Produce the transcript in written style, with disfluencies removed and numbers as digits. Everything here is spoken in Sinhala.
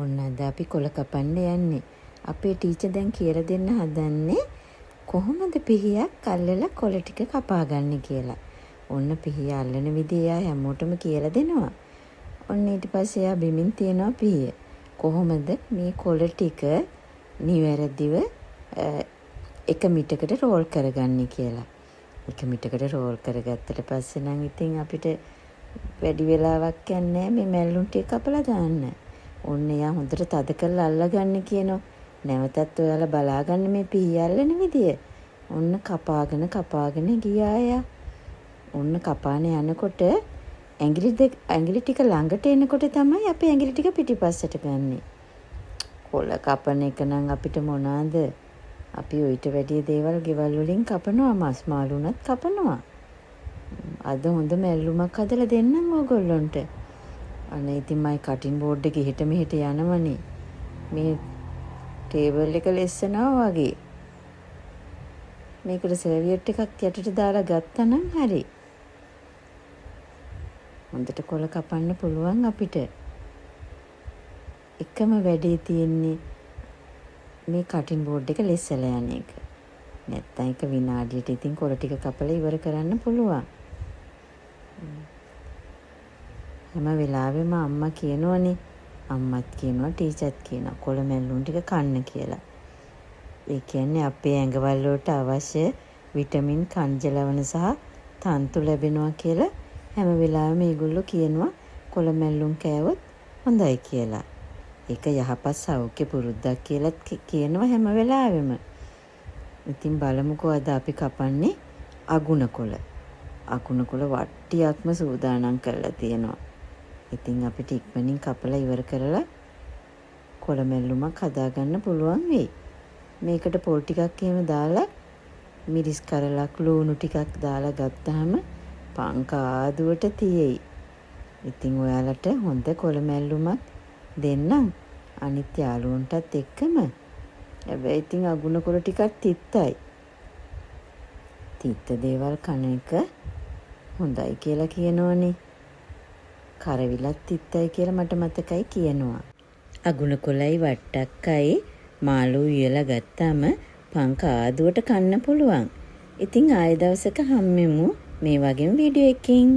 ඔන්න අද අපි කොළ කපන්න යන්නේ. අපේ ටීචර් දැන් කියලා දෙන්න හදන්නේ කොහොමද පිහියක් අල්ලලා කොළ ටික කපා ගන්න කියලා. ඔන්න පිහිය අල්ලන විදිය එයා හැමෝටම කියලා දෙනවා. ඔන්න ඊට පස්සේ එයා බිමින් තියනවා පිහිය. කොහොමද මේ කොළ ටික නිවැරදිව එක මිටකට රෝල් කරගන්නේ කියලා. එක මිටකට රෝල් කරගත්තට පස්සේ නම් ඉතින් අපිට වැඩි වෙලාවක් යන්නේ මේ මැල්ලුම් ටික කපලා දාන්න. ඔන්න එයා හොඳට තද කරලා අල්ලගන්න කියනවා. නැවතත් ඔයාලා බලාගන්න මේ පිහිය අල්ලන විදිය. ඔන්න කපාගෙන ගියා එයා. ඔන්න කපාන යනකොට ඇඟිලි ටික ළඟට එනකොට තමයි අපි ඇඟිලි ටික පිටිපස්සට ගන්නෙ. කොළ කපන එක නම් අපිට මොනවාද? අපි ඊට වැඩි දේවල් ගෙවල් වලින් කපනවා, මස් මාළු උනත් කපනවා. අද හොඳ මැල්ලුමක් හදලා දෙන්නම් ඕගොල්ලොන්ට. අනේ ඉතින් මයි කටින් බෝඩ් එකේ හිට මෙහෙට යනවනේ. මේ ටේබල් එක ලෙස්සනවා වගේ. මේකට සර්වියට් එකක් යටට දාලා ගත්තා නම් හරි. හොඳට කොළ කපන්න පුළුවන් අපිට. එකම වැඩේ තියෙන්නේ මේ කටින් බෝඩ් එක ලෙස්සලා යන එක. නැත්තම් එක විනාඩියට ඉතින් කොළ ටික කපලා ඉවර කරන්න පුළුවන්. හැම වෙලාවෙම අම්මා කියනවනේ, අම්මත් කියනවා ටීචර්ත් කියනවා කොළ මැල්ලුම් ටික කන්න කියලා. ඒ කියන්නේ අපේ ඇඟවල් වලට අවශ්‍ය විටමින්, khනිජ ලවණ සහ තන්තු ලැබෙනවා කියලා හැම වෙලාවෙම මේගොල්ලෝ කියනවා කොළ මැල්ලුම් කෑවොත් හොඳයි කියලා. ඒක යහපත් සෞඛ්‍ය පුරුද්දක් කියලා කියනවා හැම වෙලාවෙම. ඉතින් බලමුකෝ අද අපි කපන්නේ අගුණ කොළ. අගුණ කොළ වට්ටියක්ම සූදානම් කරලා තියෙනවා. ඉතින් අපිට ඉක්මනින් කපලා ඉවර කරලා කොළ මැල්ලුමක් හදාගන්න පුළුවන් වෙයි. මේකට පොල් ටිකක් එහෙම දාලා මිරිස් කරලක් ලුණු ටිකක් දාලා ගත්තාම පංක ආදුවට තියෙයි. ඉතින් ඔයාලට හොඳ කොළ මැල්ලුමක් දෙන්නම් අනිත් යාළුවන්ටත් එක්කම. හැබැයි ඉතින් අගුණ කොළ ටිකක් තිත්තයි. තිත්ත දේවල් කන එක හොඳයි කියලා කියනවනේ. කරවිලත් තිත්තයි කියලා මට මතකයි කියනවා. අගුණ කොළයි වට්ටක්කයි මාළු වියලා ගත්තාම පංක ආදුවට කන්න පුළුවන්. ඉතින් ආයෙ දවසක හම්බෙමු මේ වගේම වීඩියෝ එකකින්.